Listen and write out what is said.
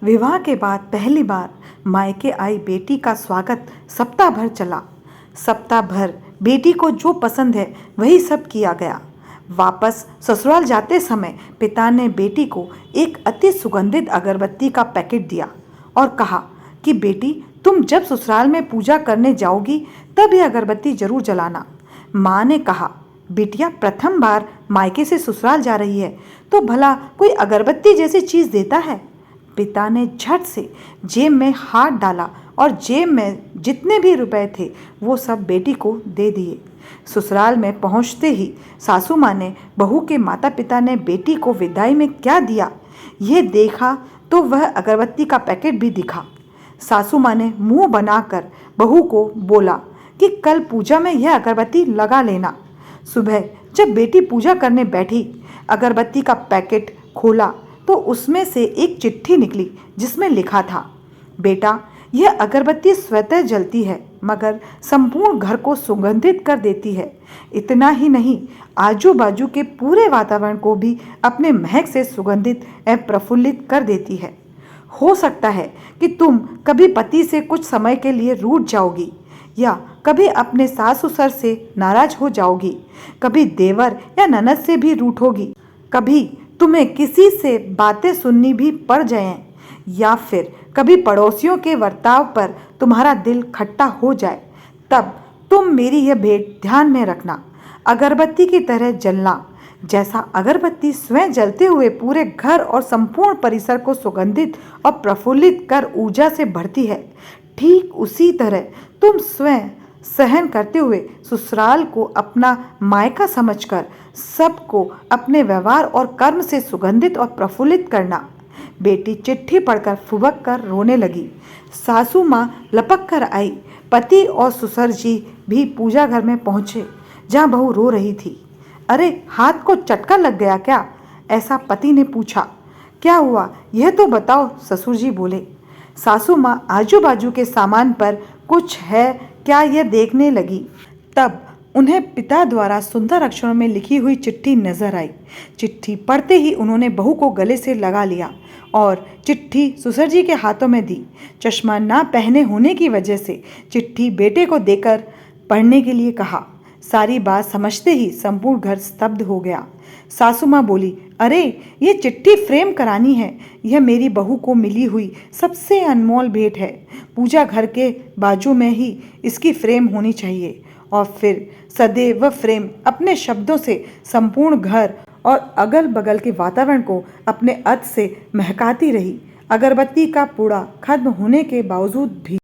विवाह के बाद पहली बार मायके आई बेटी का स्वागत सप्ताह भर चला। सप्ताह भर बेटी को जो पसंद है वही सब किया गया। वापस ससुराल जाते समय पिता ने बेटी को एक अति सुगंधित अगरबत्ती का पैकेट दिया और कहा कि बेटी, तुम जब ससुराल में पूजा करने जाओगी तब यह अगरबत्ती जरूर जलाना। माँ ने कहा, बिटिया प्रथम बार मायके से ससुराल जा रही है तो भला कोई अगरबत्ती जैसी चीज देता है। पिता ने झट से जेब में हाथ डाला और जेब में जितने भी रुपए थे वो सब बेटी को दे दिए। ससुराल में पहुंचते ही सासू माँ ने बहू के माता पिता ने बेटी को विदाई में क्या दिया ये देखा तो वह अगरबत्ती का पैकेट भी दिखा। सासू माँ ने मुंह बनाकर बहू को बोला कि कल पूजा में यह अगरबत्ती लगा लेना। सुबह जब बेटी पूजा करने बैठी, अगरबत्ती का पैकेट खोला तो उसमें से एक चिट्ठी निकली जिसमें लिखा था, बेटा, यह अगरबत्ती स्वतः जलती है मगर संपूर्ण घर को सुगंधित कर देती है। इतना ही नहीं, आजू बाजू के पूरे वातावरण को भी अपने महक से सुगंधित एवं प्रफुल्लित कर देती है। हो सकता है कि तुम कभी पति से कुछ समय के लिए रूठ जाओगी या कभी अपने सास ससुर से नाराज हो जाओगी, कभी देवर या ननद से भी रूठोगी, कभी तुम्हें किसी से बातें सुननी भी पड़ जाए या फिर कभी पड़ोसियों के बर्ताव पर तुम्हारा दिल खट्टा हो जाए। तब तुम मेरी यह भेंट ध्यान में रखना, अगरबत्ती की तरह जलना। जैसा अगरबत्ती स्वयं जलते हुए पूरे घर और संपूर्ण परिसर को सुगंधित और प्रफुल्लित कर ऊर्जा से भरती है, ठीक उसी तरह तुम स्वयं सहन करते हुए ससुराल को अपना मायका समझकर सबको अपने व्यवहार और कर्म से सुगंधित और प्रफुल्लित करना। बेटी चिट्ठी पढ़कर फुबक कर रोने लगी। सासू माँ लपक कर आई। पति और ससुर जी भी पूजा घर में पहुँचे जहाँ बहू रो रही थी। अरे, हाथ को चटका लग गया क्या? ऐसा पति ने पूछा। क्या हुआ यह तो बताओ, ससुर जी बोले। सासू माँ आजू बाजू के सामान पर कुछ है क्या यह देखने लगी। तब उन्हें पिता द्वारा सुंदर अक्षरों में लिखी हुई चिट्ठी नजर आई। चिट्ठी पढ़ते ही उन्होंने बहू को गले से लगा लिया और चिट्ठी ससुर जी के हाथों में दी। चश्मा ना पहने होने की वजह से चिट्ठी बेटे को देकर पढ़ने के लिए कहा। सारी बात समझते ही संपूर्ण घर स्तब्ध हो गया। सासू माँ बोली, अरे, ये चिट्ठी फ्रेम करानी है। यह मेरी बहू को मिली हुई सबसे अनमोल भेंट है। पूजा घर के बाजू में ही इसकी फ्रेम होनी चाहिए। और फिर सदैव फ्रेम अपने शब्दों से संपूर्ण घर और अगल बगल के वातावरण को अपने अत से महकाती रही। अगरबत्ती का पूरा खत्म होने के बावजूद भी